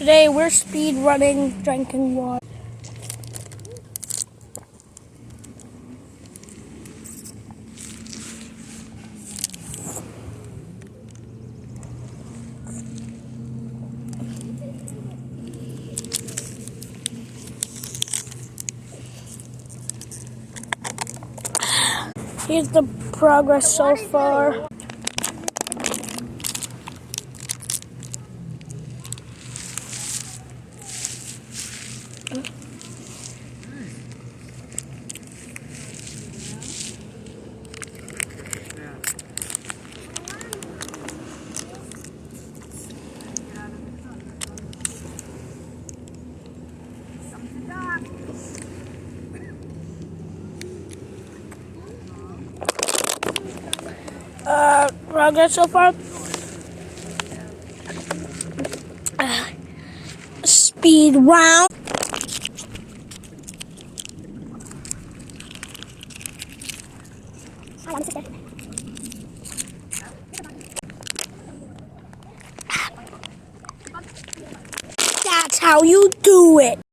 Today we're speed running, drinking water. Here's the progress so far. Progress so far. Speed round. That's how you do it.